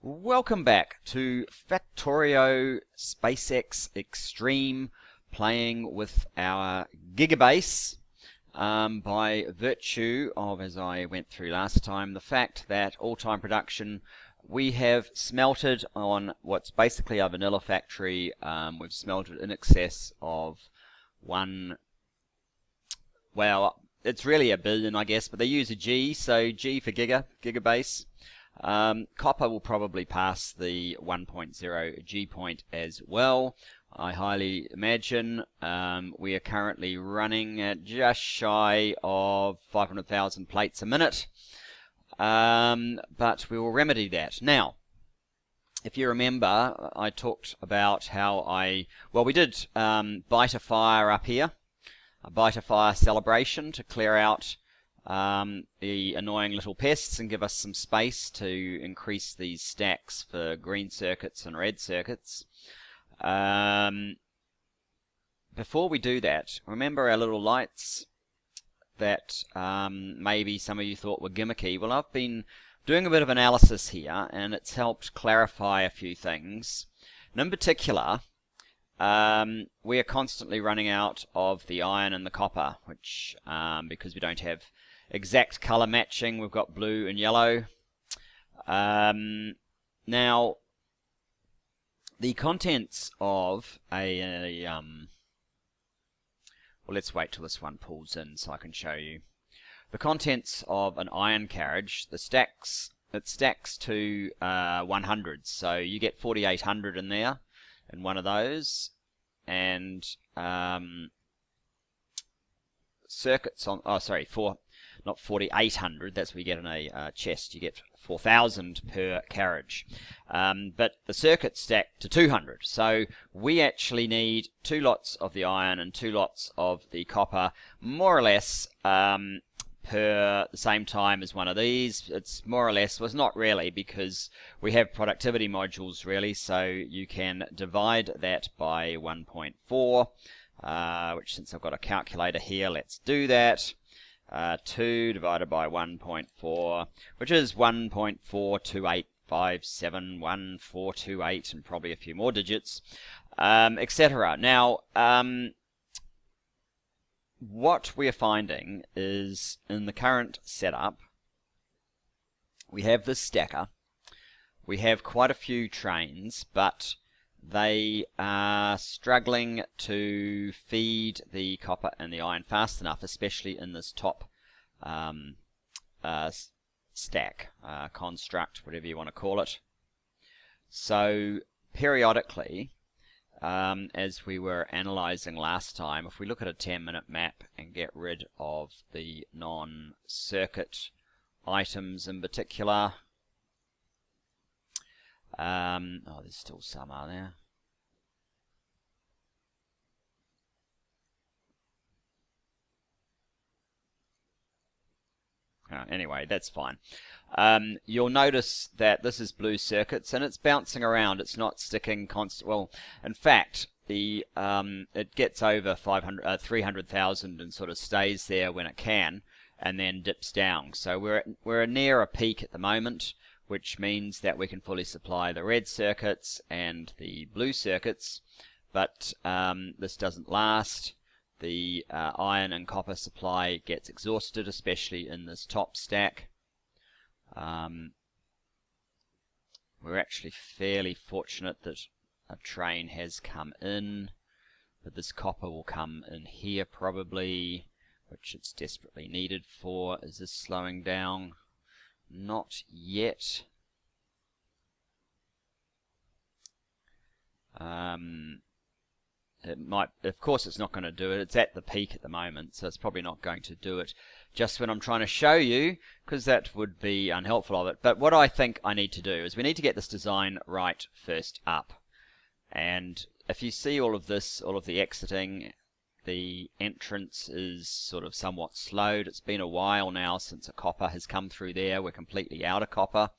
Welcome back to Factorio SpaceX Extreme, playing with our gigabase by virtue of, as I went through last time, the fact that all-time production we have smelted on what's basically our vanilla factory. We've smelted in excess of it's really a billion, I guess, but they use a G, so G for gigabase. Copper will probably pass the 1.0 G point as well, I highly imagine. We are currently running at just shy of 500,000 plates a minute, but we will remedy that. Now, if you remember, I talked about how we did bite a fire up here, a bite a fire celebration to clear out the annoying little pests and give us some space to increase these stacks for green circuits and red circuits. Before we do that, remember our little lights that maybe some of you thought were gimmicky? Well, I've been doing a bit of analysis here and it's helped clarify a few things. And in particular, we are constantly running out of the iron and the copper, which because we don't have exact color matching, we've got blue and yellow. Now, the contents of well, let's wait till this one pulls in so I can show you. The contents of an iron carriage, it stacks to 100, so you get 4800 in there, in one of those, and circuits on, not 4800, that's what you get in a chest, you get 4000 per carriage. But the circuits stack to 200, so we actually need 2 lots of the iron and 2 lots of the copper, more or less per the same time as one of these. It's more or less, well, it's not really, because we have productivity modules really, so you can divide that by 1.4, which, since I've got a calculator here, let's do that. 2 divided by 1.4, which is 1.428571428, and probably a few more digits, etc. Now, what we're finding is, in the current setup, we have this stacker, we have quite a few trains, but they are struggling to feed the copper and the iron fast enough, especially in this top stack, construct, whatever you want to call it. So periodically, as we were analyzing last time, if we look at a 10-minute map and get rid of the non-circuit items in particular, oh, there's still some, are there? Anyway, that's fine. You'll notice that this is blue circuits and it's bouncing around. It's not sticking constant. Well, in fact, the it gets over 300,000 and sort of stays there when it can, and then dips down. So we're near a peak at the moment, which means that we can fully supply the red circuits and the blue circuits, but this doesn't last. The iron and copper supply gets exhausted, especially in this top stack. We're actually fairly fortunate that a train has come in, but this copper will come in here probably, which it's desperately needed for. Is this slowing down? Not yet. It might, of course it's not going to do it. It's at the peak at the moment, so it's probably not going to do it just when I'm trying to show you, because that would be unhelpful of it. But what I think I need to do is we need to get this design right first up. And if you see all of this, all of the exiting, the entrance is sort of somewhat slowed. It's been a while now since a copper has come through there. We're completely out of copper.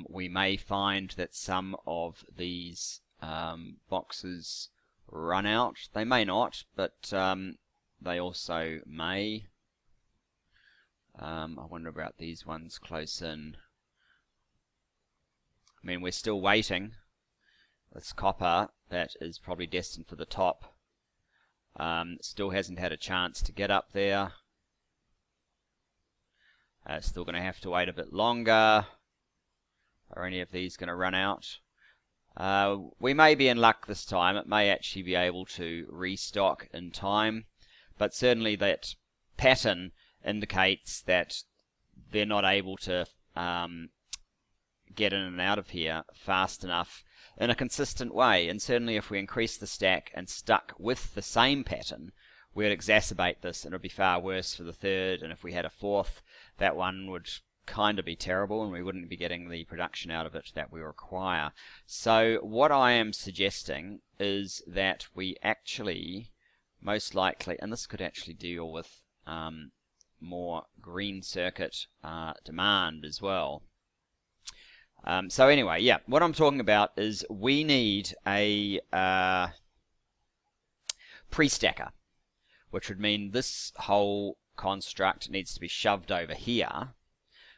We may find that some of these boxes run out. They may not, but they also may. I wonder about these ones close in. I mean, we're still waiting. This copper that is probably destined for the top still hasn't had a chance to get up there. Still going to have to wait a bit longer. Are any of these going to run out? We may be in luck this time. It may actually be able to restock in time, but certainly that pattern indicates that they're not able to get in and out of here fast enough in a consistent way. And certainly if we increase the stack and stuck with the same pattern, we'd exacerbate this and it would be far worse for the third. And if we had a fourth, that one would kind of be terrible and we wouldn't be getting the production out of it that we require. So what I am suggesting is that we actually most likely, and this could actually deal with more green circuit demand as well. So anyway, yeah, what I'm talking about is we need a pre-stacker, which would mean this whole construct needs to be shoved over here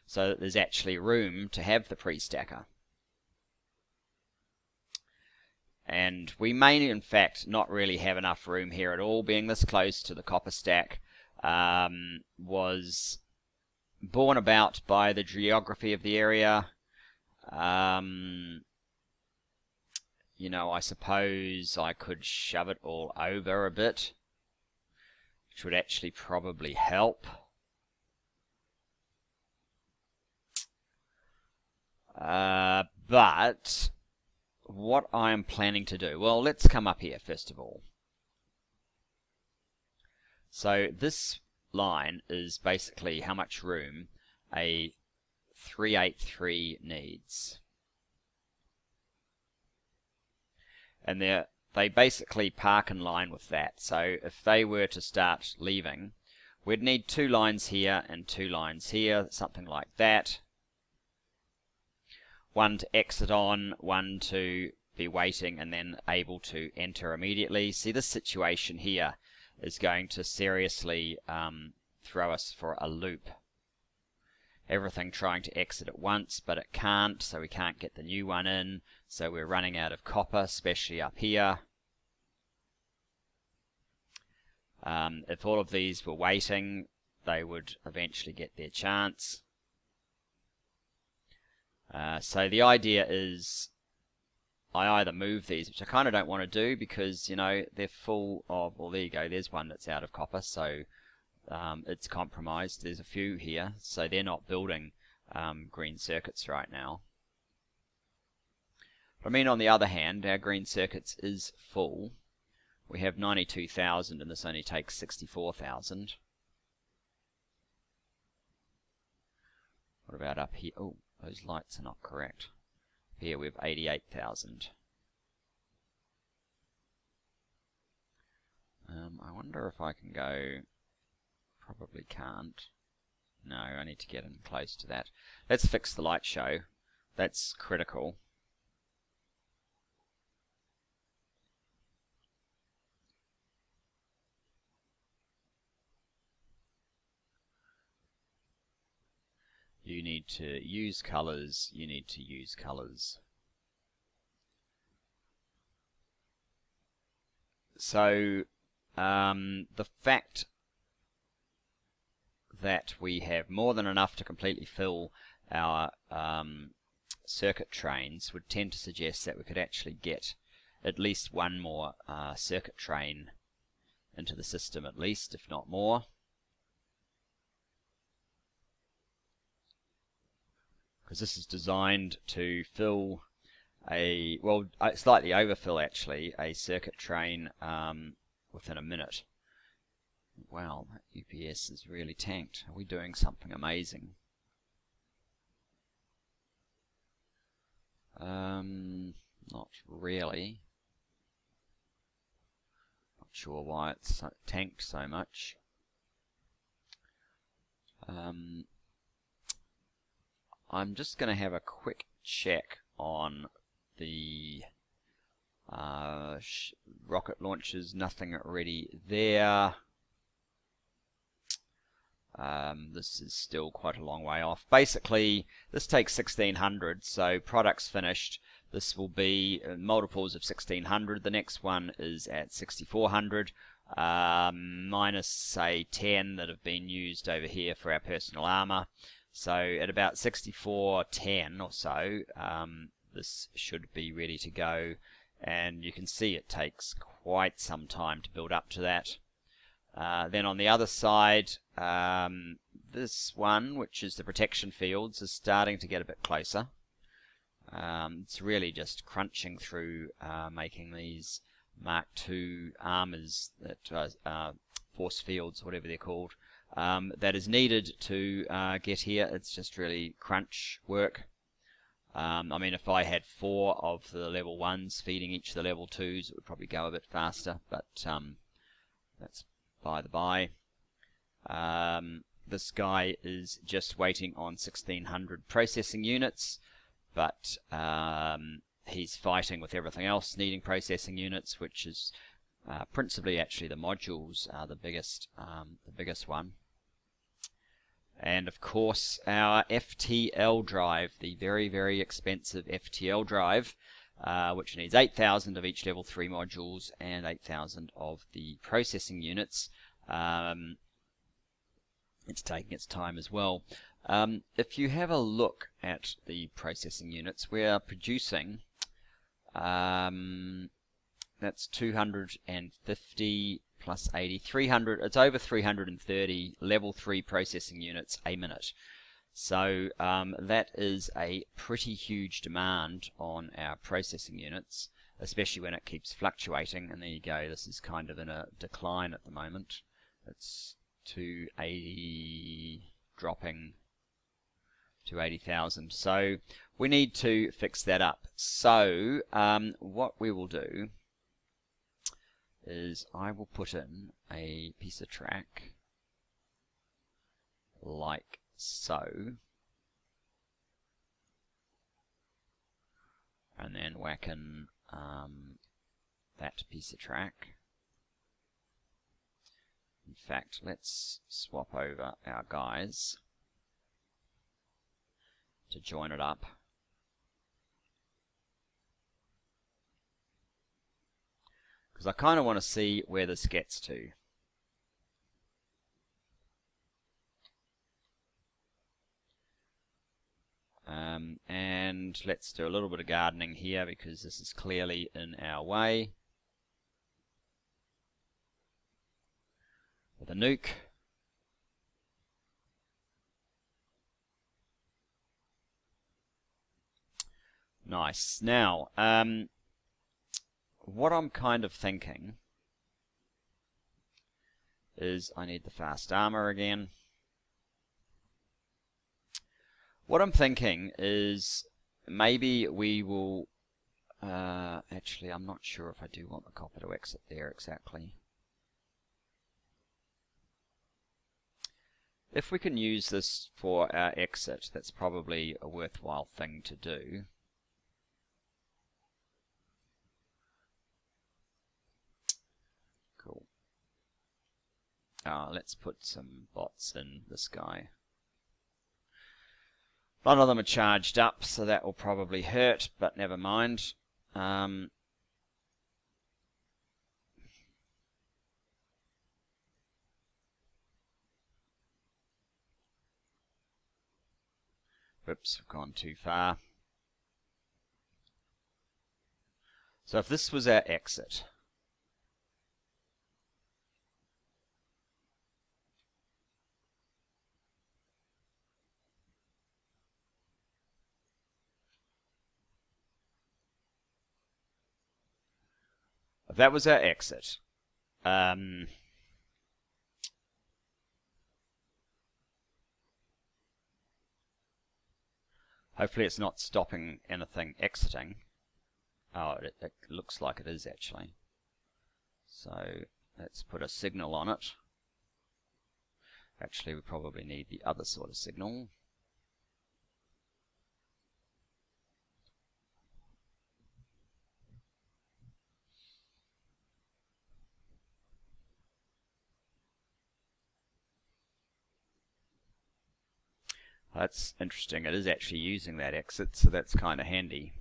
so that there's actually room to have the pre-stacker. And we may in fact not really have enough room here at all. Being this close to the copper stack was borne about by the geography of the area. You know, I suppose I could shove it all over a bit, which would actually probably help. But what I am planning to do, well, let's come up here first of all. So this line is basically how much room a 383 needs. And they basically park in line with that. So if they were to start leaving, we'd need 2 lines here and 2 lines here, something like that. One to exit on, one to be waiting and then able to enter immediately. See, this situation here is going to seriously throw us for a loop. Everything trying to exit at once, but it can't, so we can't get the new one in. So we're running out of copper, especially up here. If all of these were waiting, they would eventually get their chance. So the idea is I either move these, which I kind of don't want to do because, you know, they're full of, well, there you go, there's one that's out of copper, so it's compromised. There's a few here, so they're not building green circuits right now. But I mean, on the other hand, our green circuits is full. We have 92,000 and this only takes 64,000. What about up here? Oh, those lights are not correct. Here we have 88,000. I wonder if I can go... Probably can't. No, I need to get in close to that. Let's fix the light show. That's critical. You need to use colors. You need to use colors. So, the fact that we have more than enough to completely fill our circuit trains would tend to suggest that we could actually get at least one more circuit train into the system, at least, if not more. Because this is designed to fill a, well, slightly overfill actually, a circuit train within a minute. Wow, that UPS is really tanked. Are we doing something amazing? Not really. Not sure why it's tanked so much. I'm just going to have a quick check on the rocket launchers. Nothing already there. This is still quite a long way off. Basically, this takes 1600, so products finished. This will be multiples of 1600. The next one is at 6400, minus, say, 10 that have been used over here for our personal armor. So at about 6410 or so, this should be ready to go. And you can see it takes quite some time to build up to that. Then on the other side, this one, which is the protection fields, is starting to get a bit closer. It's really just crunching through making these Mark II armors, that force fields, whatever they're called, that is needed to get here. It's just really crunch work. I mean, if I had 4 of the level 1s feeding each of the level 2s, it would probably go a bit faster, but that's by the by. This guy is just waiting on 1600 processing units, but he's fighting with everything else needing processing units, which is principally actually the modules are the biggest one. And of course our FTL drive, the very, very expensive FTL drive, which needs 8,000 of each level 3 modules and 8,000 of the processing units. It's taking its time as well. If you have a look at the processing units, we are producing, that's 250 plus 80, 300, it's over 330 level 3 processing units a minute. So that is a pretty huge demand on our processing units, especially when it keeps fluctuating. And there you go, this is kind of in a decline at the moment. It's 280 dropping to 80,000. So we need to fix that up. So what we will do is I will put in a piece of track like so, and then whack in that piece of track. In fact, let's swap over our guys to join it up. Because I kind of want to see where this gets to. And let's do a little bit of gardening here because this is clearly in our way. With a nuke. Nice. Now, what I'm kind of thinking is I need the fast armor again. What I'm thinking is maybe we will, actually I'm not sure if I do want the copper to exit there exactly. If we can use this for our exit, that's probably a worthwhile thing to do. Cool. Let's put some bots in this guy. None of them are charged up, so that will probably hurt, but never mind. Oops, I've gone too far. So if this was our exit, if that was our exit, hopefully it's not stopping anything exiting. Oh, it looks like it is actually. So let's put a signal on it. Actually, we probably need the other sort of signal. That's interesting. It is actually using that exit, so that's kind of handy.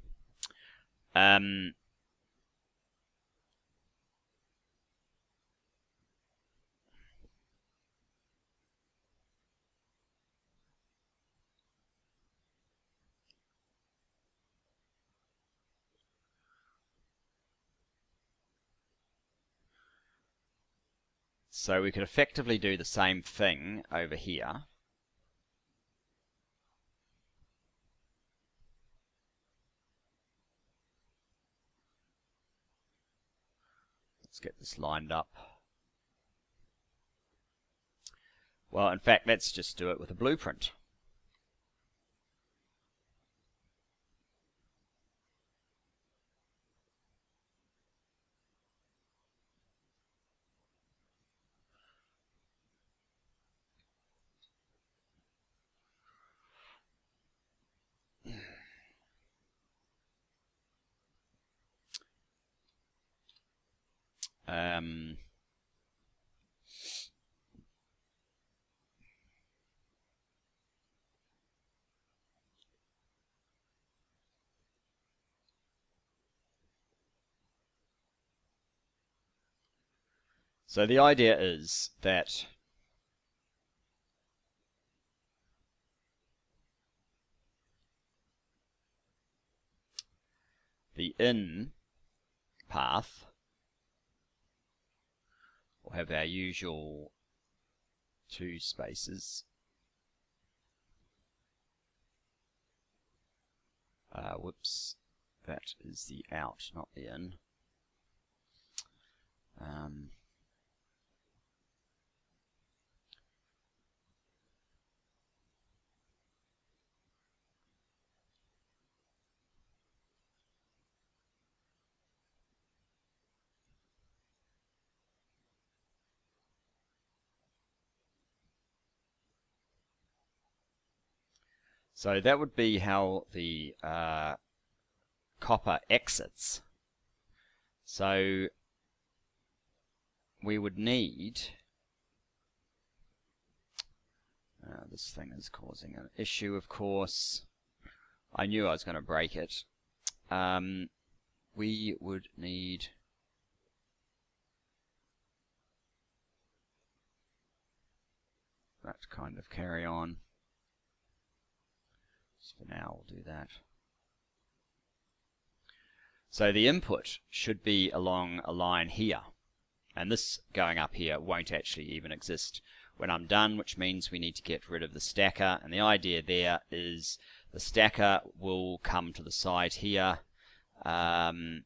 So we could effectively do the same thing over here. Let's get this lined up. Well, in fact, let's just do it with a blueprint. So the idea is that the in path will have our usual 2 spaces. Whoops, that is the out, not the in. So that would be how the copper exits. So we would need, this thing is causing an issue, of course. I knew I was going to break it. We would need that to kind of carry on. So for now we'll do that. So the input should be along a line here, and this going up here won't actually even exist when I'm done, which means we need to get rid of the stacker, and the idea there is the stacker will come to the side here. Actually,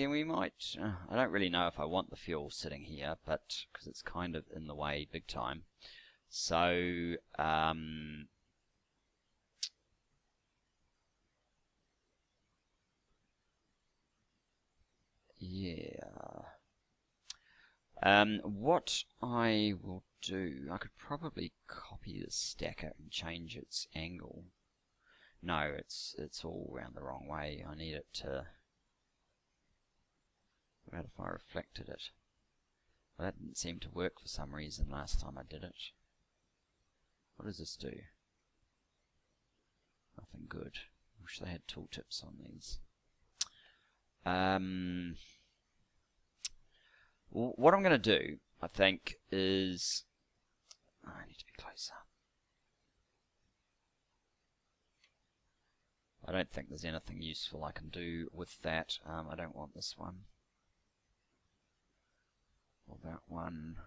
we might, I don't really know if I want the fuel sitting here, but because it's kind of in the way big time. So yeah. What I will do, I could probably copy the stacker and change its angle. No, it's all around the wrong way. I need it to. What about if I reflected it? Well, that didn't seem to work for some reason last time I did it. What does this do? Nothing good. Wish they had tooltips on these. What I'm going to do, I think, is I need to be closer. I don't think there's anything useful I can do with that. I don't want this one or that one.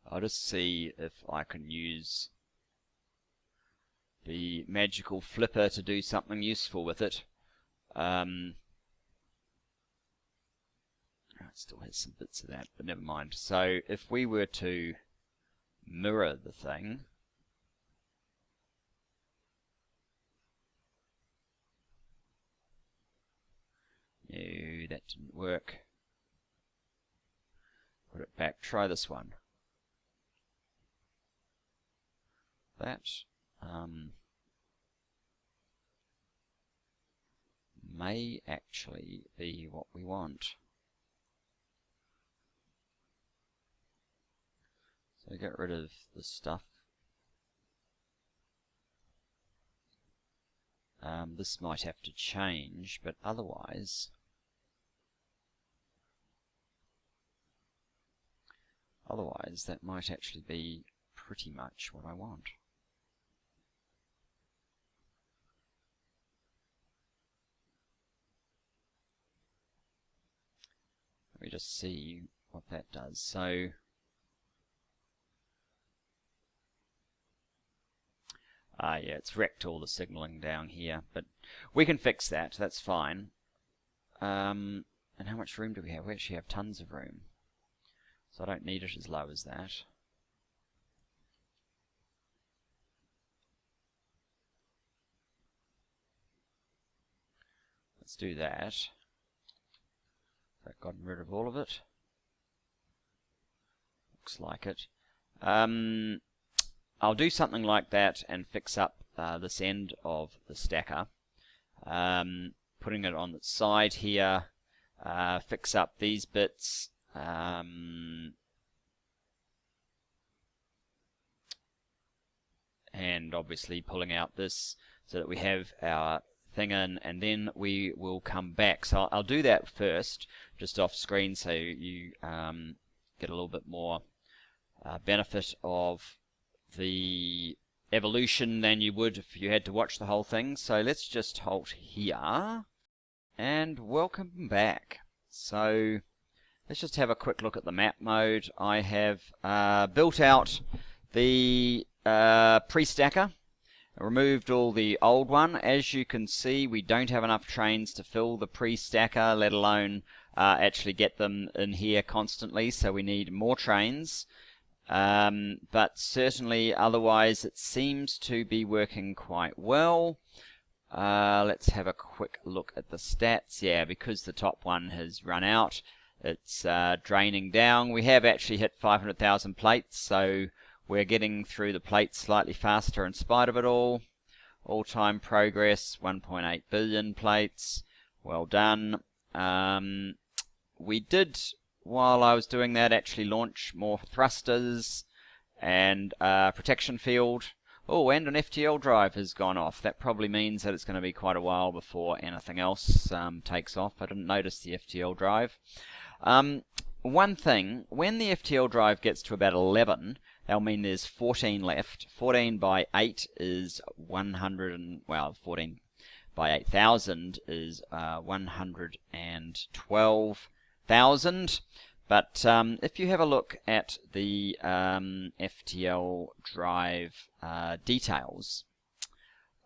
I'll just see if I can use the magical flipper to do something useful with it. It still has some bits of that, but never mind. So if we were to mirror the thing, no, that didn't work. Put it back, try this one. That, may actually be what we want. So get rid of the stuff. This might have to change, but otherwise that might actually be pretty much what I want. Let me just see what that does. So yeah, it's wrecked all the signaling down here, but we can fix that. That's fine. And how much room do we have? We actually have tons of room, so I don't need it as low as that. Let's do that. I've gotten rid of all of it. Looks like it. I'll do something like that and fix up this end of the stacker, putting it on its side here, fix up these bits, and obviously pulling out this so that we have our thing in, and then we will come back. So I'll do that first, just off screen, so you get a little bit more benefit of the evolution than you would if you had to watch the whole thing. So let's just halt here, and welcome back. So let's just have a quick look at the map mode. I have built out the pre-stacker, removed all the old one. As you can see, we don't have enough trains to fill the pre-stacker, let alone actually get them in here constantly, so we need more trains. But certainly otherwise it seems to be working quite well. Let's have a quick look at the stats. Yeah, because the top one has run out, it's draining down. We have actually hit 500,000 plates, so we're getting through the plates slightly faster in spite of it all. All-time progress, 1.8 billion plates. Well done. We did, while I was doing that, actually launch more thrusters and protection field. Oh, and an FTL drive has gone off. That probably means that it's going to be quite a while before anything else takes off. I didn't notice the FTL drive. One thing, when the FTL drive gets to about 11, that'll mean there's 14 left. 14 by 8 is 100 and, well, 14 by 8,000 is 112,000. But if you have a look at the FTL drive details,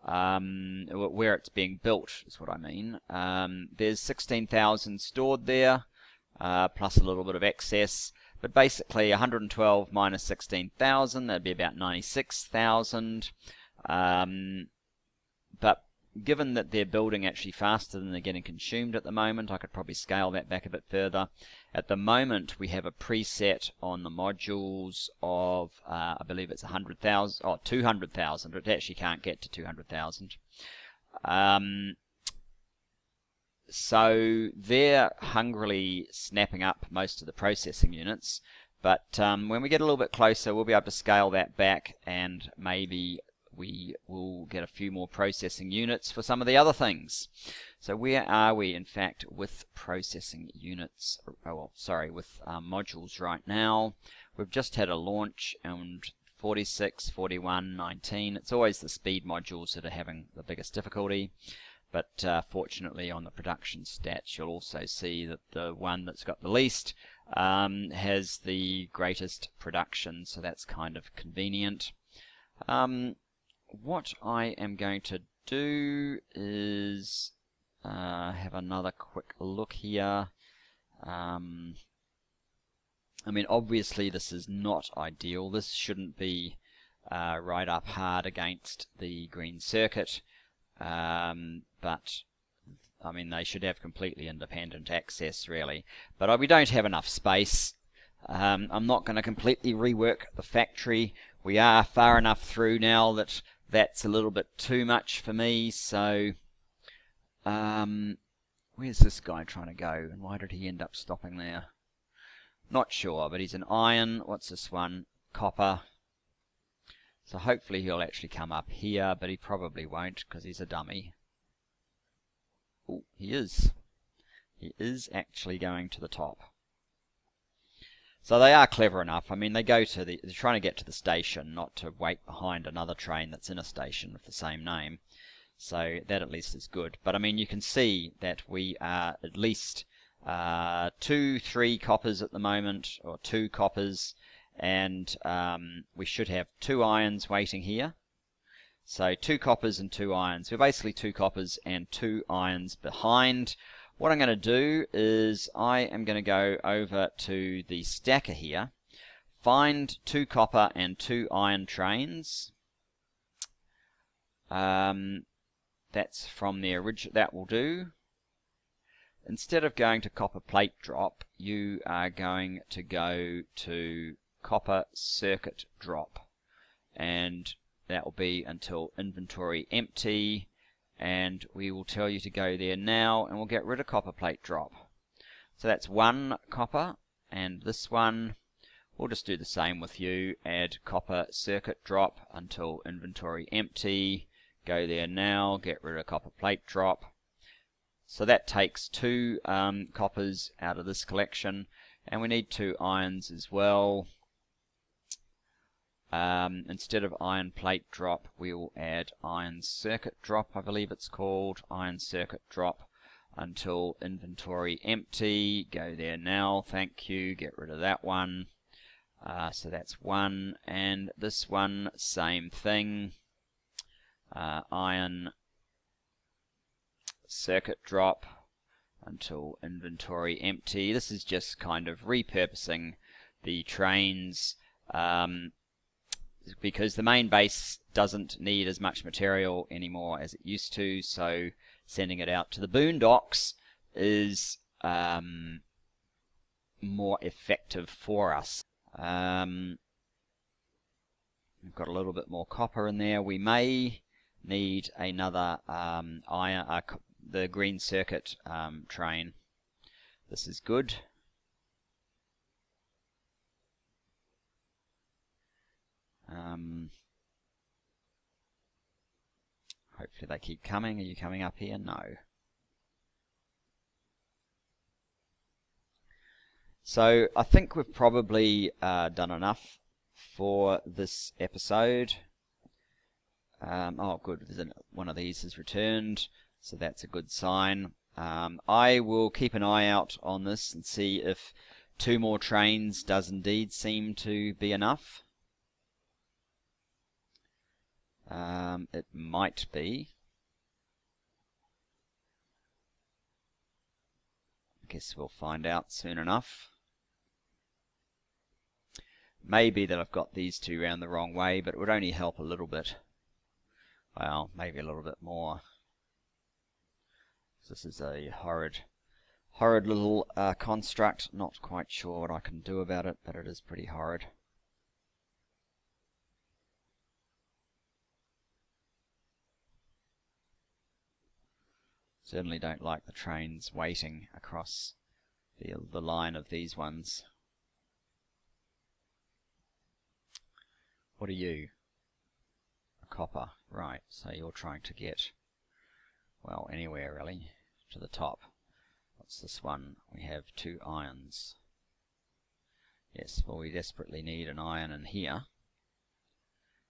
where it's being built is what I mean, there's 16,000 stored there, plus a little bit of excess. But basically 112 minus 16,000, that'd be about 96,000. But given that they're building actually faster than they're getting consumed at the moment, I could probably scale that back a bit further. At the moment, we have a preset on the modules of, I believe it's 100,000, or 200,000. It actually can't get to 200,000. So they're hungrily snapping up most of the processing units. But when we get a little bit closer, we'll be able to scale that back, and maybe we will get a few more processing units for some of the other things. So where are we, in fact, with processing units? Oh, well, sorry, with modules right now. We've just had a launch, and 46, 41, 19. It's always the speed modules that are having the biggest difficulty. But fortunately, on the production stats, you'll also see that the one that's got the least has the greatest production, so that's kind of convenient. What I am going to do is have another quick look here. I mean, obviously this is not ideal. This shouldn't be right up hard against the green circuit, but I mean, they should have completely independent access, really. But we don't have enough space. I'm not going to completely rework the factory. We are far enough through now that that's a little bit too much for me, so Where's this guy trying to go, and why did he end up stopping there? Not sure, but he's an iron. What's this one? Copper. So hopefully he'll actually come up here, but he probably won't because he's a dummy. Oh, he is. He is actually going to the top. So they are clever enough. I mean, they're trying to get to the station, not to wait behind another train that's in a station with the same name. So that at least is good. But I mean, you can see that we are at least 3 coppers at the moment, or 2 coppers. And we should have 2 irons waiting here. So 2 coppers and 2 irons. We're basically 2 coppers and 2 irons behind. What I'm going to do is I am going to go over to the stacker here, find 2 copper and 2 iron trains. That's from the original. That will do. Instead of going to copper plate drop, you are going to go to copper circuit drop, and that will be until inventory empty, and we will tell you to go there now, and we'll get rid of copper plate drop. So that's 1 copper, and this one we'll just do the same with you. Add copper circuit drop until inventory empty, go there now, get rid of copper plate drop. So that takes 2 coppers out of this collection, and we need 2 irons as well. Instead of iron plate drop, we will add iron circuit drop, I believe it's called. Iron circuit drop until inventory empty. Go there now, thank you, get rid of that one. So that's 1, and this one, same thing. Iron circuit drop until inventory empty. This is just kind of repurposing the trains, because the main base doesn't need as much material anymore as it used to, so sending it out to the boondocks is more effective for us. We've got a little bit more copper in there. We may need another iron, the green circuit train. This is good. Hopefully they keep coming. Are you coming up here? No. So I think we've probably done enough for this episode. Oh good, one of these is returned, so that's a good sign. I will keep an eye out on this and see if 2 more trains does indeed seem to be enough. It might be. I guess we'll find out soon enough. Maybe that I've got these 2 round the wrong way, but it would only help a little bit. Well, maybe a little bit more. This is a horrid little construct. Not quite sure what I can do about it, but it is pretty horrid. Certainly don't like the trains waiting across the line of these ones. What are you? A copper. Right, so you're trying to get, well, anywhere really, to the top. What's this one? We have 2 irons. Yes, well, we desperately need an iron in here,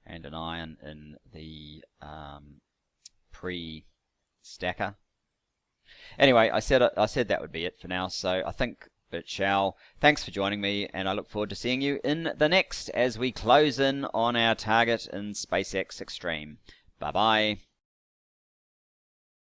and an iron in the pre-stacker. Anyway, I said that would be it for now, so I think it shall. Thanks for joining me, and I look forward to seeing you in the next as we close in on our target in SpaceX Extreme. Bye-bye.